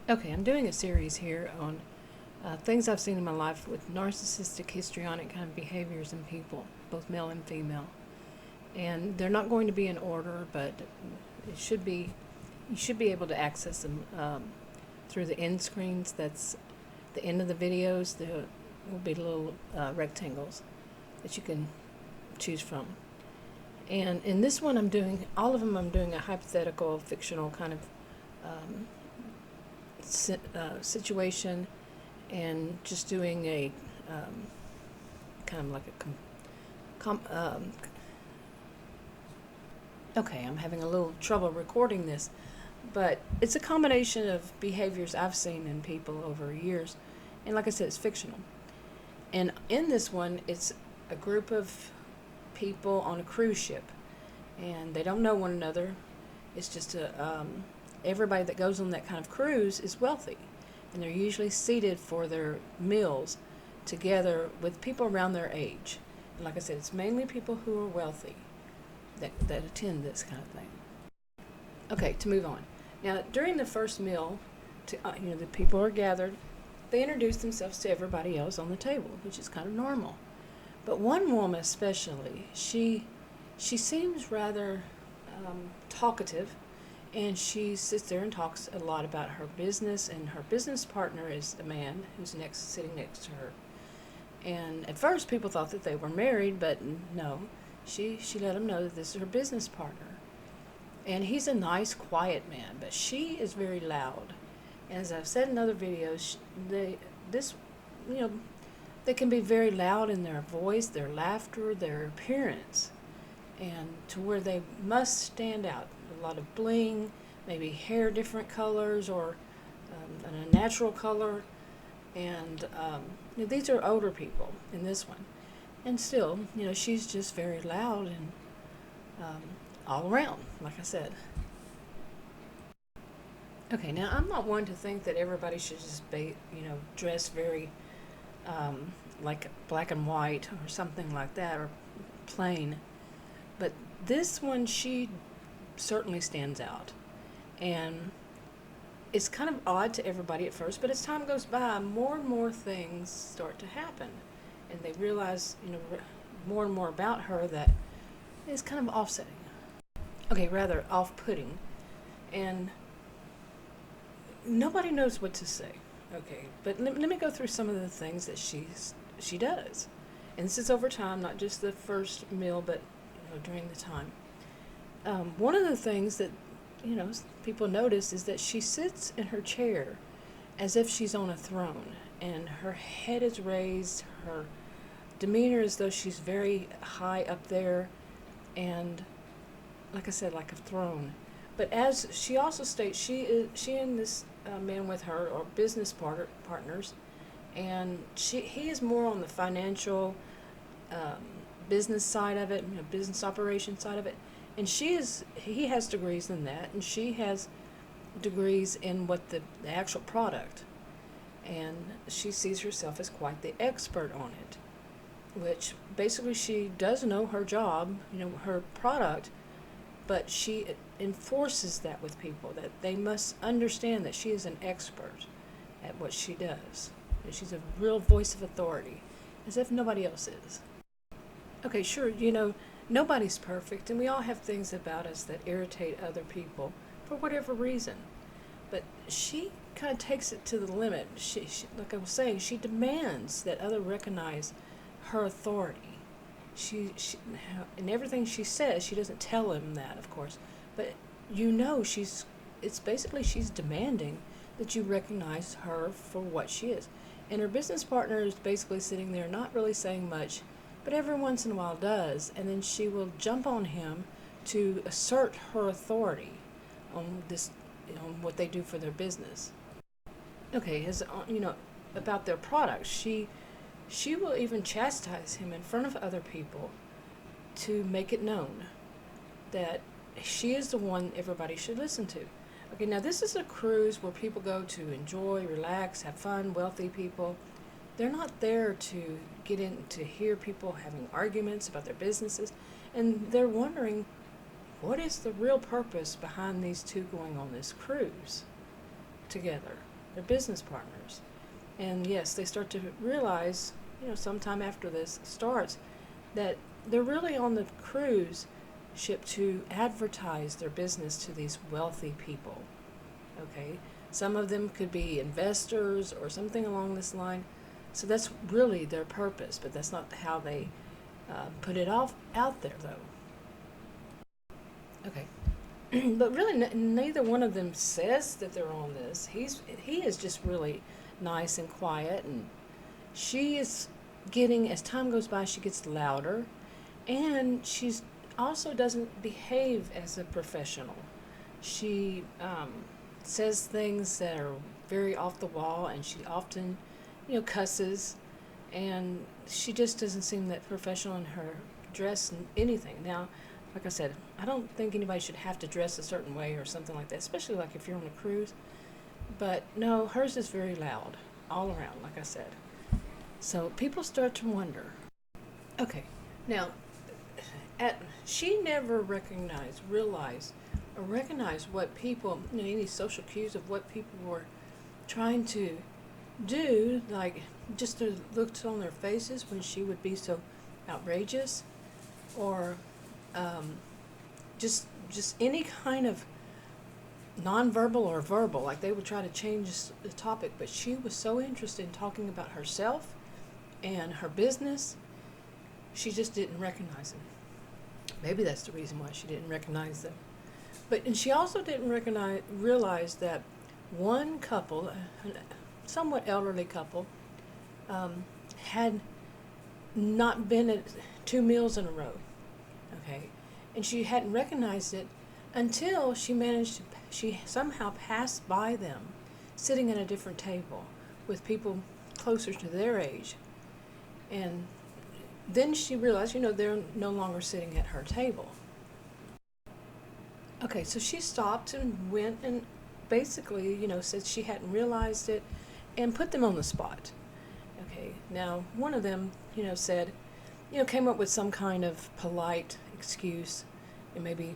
Okay, I'm doing a series here on things I've seen in my life with narcissistic, histrionic kind of behaviors in people, both male and female. And they're not going to be in order, but it should be. You should be able to access them through the end screens. That's the end of the videos. There will be little rectangles that you can choose from. And in this one, I'm doing all of them. I'm doing a hypothetical, fictional kind of situation, and just doing a kind of like a okay, I'm having a little trouble recording this, but it's a combination of behaviors I've seen in people over years, and like I said, it's fictional. And in this one, it's a group of people on a cruise ship, and they don't know one another. It's just everybody that goes on that kind of cruise is wealthy, and they're usually seated for their meals together with people around their age. And like I said, it's mainly people who are wealthy that attend this kind of thing. Okay, to move on. Now, during the first meal, the people are gathered. They introduce themselves to everybody else on the table, which is kind of normal. But one woman especially, she seems rather talkative, and she sits there and talks a lot about her business, and her business partner is the man who's sitting next to her. And at first people thought that they were married, but no, she let him know that this is her business partner. And he's a nice, quiet man, but she is very loud. And as I've said in other videos, they can be very loud in their voice, their laughter, their appearance, and to where they must stand out. A lot of bling, maybe hair different colors, or a natural color. And these are older people in this one. And still, she's just very loud and all around, like I said. Okay, now I'm not one to think that everybody should just be, dress very like black and white or something like that, or plain. But this one, she certainly stands out. And it's kind of odd to everybody at first, but as time goes by, more and more things start to happen. And they realize, more and more about her that is kind of offsetting. Okay, rather off-putting. And nobody knows what to say. Okay, but let me go through some of the things that she does. And this is over time, not just the first meal, but during the time. One of the things that people notice is that she sits in her chair as if she's on a throne, and her head is raised, her demeanor as though she's very high up there, and like I said, like a throne. But as she also states, she and this man with her are business partners, and he is more on the financial business side of it, business operation side of it, and he has degrees in that, and she has degrees in what the actual product, and she sees herself as quite the expert on it, which basically she does know her job, her product, but she enforces that with people, that they must understand that she is an expert at what she does. And she's a real voice of authority, as if nobody else is. Okay, sure, nobody's perfect, and we all have things about us that irritate other people for whatever reason. But she kind of takes it to the limit. She, like I was saying, she demands that others recognize her authority. She in everything she says, she doesn't tell him that, of course, but it's basically she's demanding that you recognize her for what she is. And her business partner is basically sitting there not really saying much, but every once in a while does, and then she will jump on him to assert her authority on this, on what they do for their business. Okay, about their products, she will even chastise him in front of other people to make it known that she is the one everybody should listen to. Okay, now this is a cruise where people go to enjoy, relax, have fun, wealthy people. They're not there to get in to hear people having arguments about their businesses, and they're wondering, what is the real purpose behind these two going on this cruise together? their business partners. And yes, they start to realize, sometime after this starts, that they're really on the cruise ship to advertise their business to these wealthy people. Okay? Some of them could be investors or something along this line. So that's really their purpose, but that's not how they put it out there, though. Okay. But really, neither one of them says that they're on this. He is just really nice and quiet, and she is getting, as time goes by, she gets louder, and she's also doesn't behave as a professional. She says things that are very off the wall, and she often, cusses, and she just doesn't seem that professional in her dress and anything. Now, like I said, I don't think anybody should have to dress a certain way or something like that, especially like if you're on a cruise. But no, hers is very loud all around, like I said. So people start to wonder. Okay, now, she never realized what people, any social cues of what people were trying to do, like just the looks on their faces when she would be so outrageous, or just any kind of nonverbal or verbal, like they would try to change the topic, but she was so interested in talking about herself and her business, she just didn't recognize them. Maybe that's the reason why she didn't recognize them. And she also didn't realize that one couple, a somewhat elderly couple, had not been at 2 meals in a row. Okay, and she hadn't recognized it until she somehow passed by them, sitting at a different table with people closer to their age. And then she realized, they're no longer sitting at her table. Okay, so she stopped and went and basically, said she hadn't realized it and put them on the spot. Okay, now one of them, said, came up with some kind of polite excuse, and maybe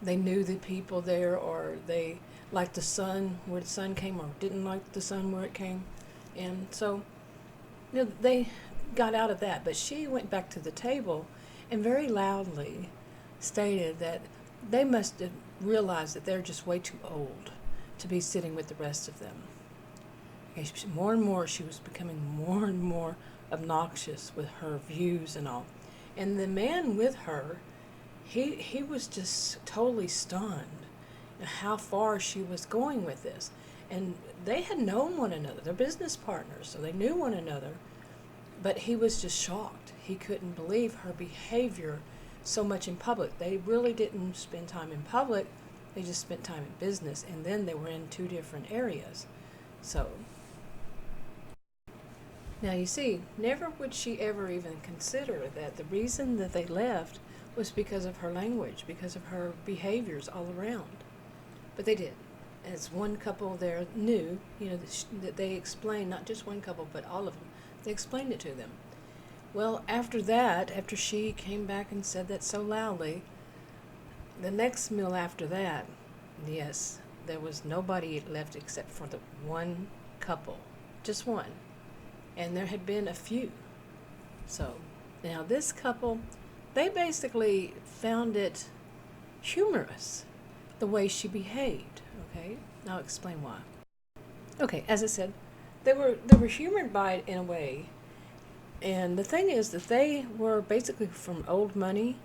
they knew the people there, or they liked the sun where the sun came, or didn't like the sun where it came. And so, they got out of that. But she went back to the table and very loudly stated that they must have realized that they're just way too old to be sitting with the rest of them. Okay, more and more, she was becoming more and more obnoxious with her views and all. And the man with her, he was just totally stunned at how far she was going with this. And they had known one another. They're business partners, so they knew one another. But he was just shocked. He couldn't believe her behavior so much in public. They really didn't spend time in public. They just spent time in business. And then they were in 2 different areas. So, now you see, never would she ever even consider that the reason that they left was because of her language, because of her behaviors all around. But they did. As one couple there knew, that they explained, not just one couple, but all of them, they explained it to them. Well, after she came back and said that so loudly, the next meal after that, yes, there was nobody left except for the one couple, just one. And there had been a few. So, now this couple, they basically found it humorous, the way she behaved, okay? Now I'll explain why. Okay, as I said, they were humored by it in a way. And the thing is that they were basically from old money,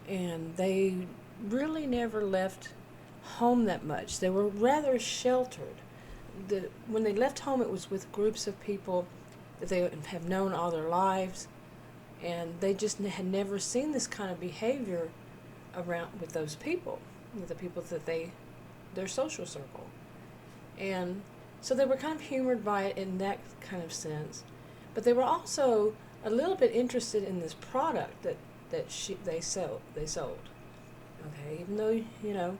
and they really never left home that much. They were rather sheltered. When they left home, it was with groups of people that they have known all their lives, and they just had never seen this kind of behavior around with those people, with the people that their social circle. And so they were kind of humored by it in that kind of sense. But they were also a little bit interested in this product that they sold. Okay, even though,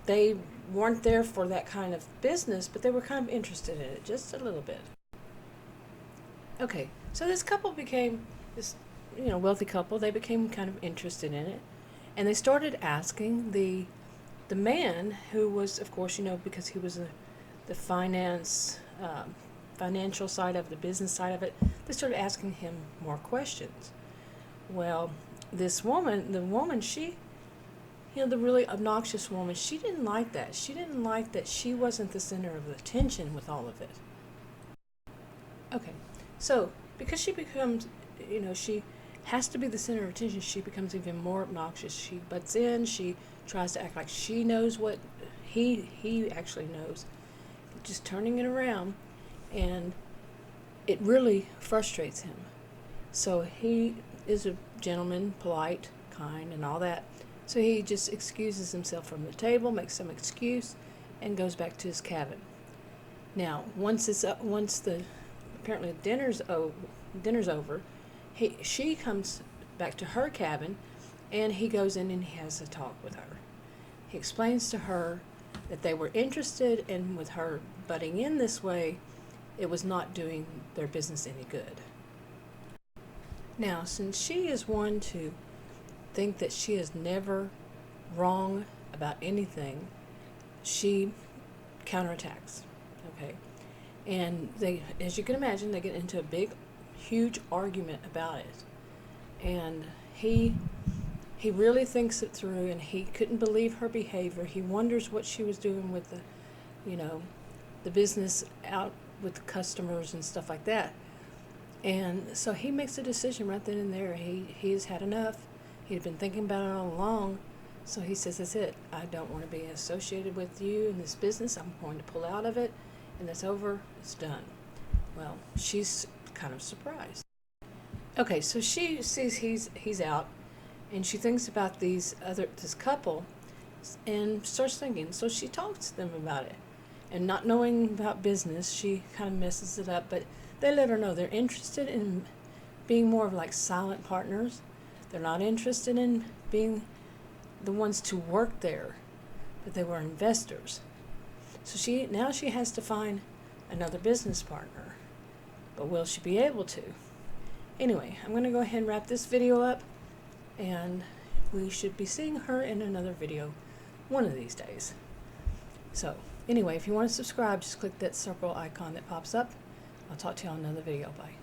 they weren't there for that kind of business, but they were kind of interested in it, just a little bit. Okay, so this couple became, this wealthy couple, they became kind of interested in it. And they started asking the man, who was, of course, because he was the financial side of it, the business side of it, they started asking him more questions. Well, this woman, the really obnoxious woman, she didn't like that. She didn't like that she wasn't the center of attention with all of it. Okay, so because she becomes, she has to be the center of attention, she becomes even more obnoxious. She butts in, she tries to act like she knows what he actually knows, just turning it around, and it really frustrates him. So he is a gentleman, polite, kind, and all that. So he just excuses himself from the table, makes some excuse, and goes back to his cabin. Now, once apparently dinner's over, she comes back to her cabin, and he goes in and he has a talk with her. He explains to her that they were interested, and with her butting in this way, it was not doing their business any good. Now, since she is one to think that she is never wrong about anything, she counterattacks. Okay, and they, as you can imagine, they get into a big, huge argument about it, and he really thinks it through, and he couldn't believe her behavior. He wonders what she was doing with the business out with the customers and stuff like that. And so he makes a decision right then and there. He has had enough. He'd been thinking about it all along. So he says, that's it. I don't want to be associated with you in this business. I'm going to pull out of it, and it's over. It's done. Well, she's kind of surprised. Okay, so she sees he's out, and she thinks about this couple, and starts thinking. So she talks to them about it, and not knowing about business, she kind of messes it up. But they let her know they're interested in being more of like silent partners. They're not interested in being the ones to work there, but they were investors. So she has to find another business partner. But will she be able to? Anyway, I'm going to go ahead and wrap this video up, and we should be seeing her in another video one of these days. So anyway, if you want to subscribe, just click that circle icon that pops up. I'll talk to you on another video. Bye.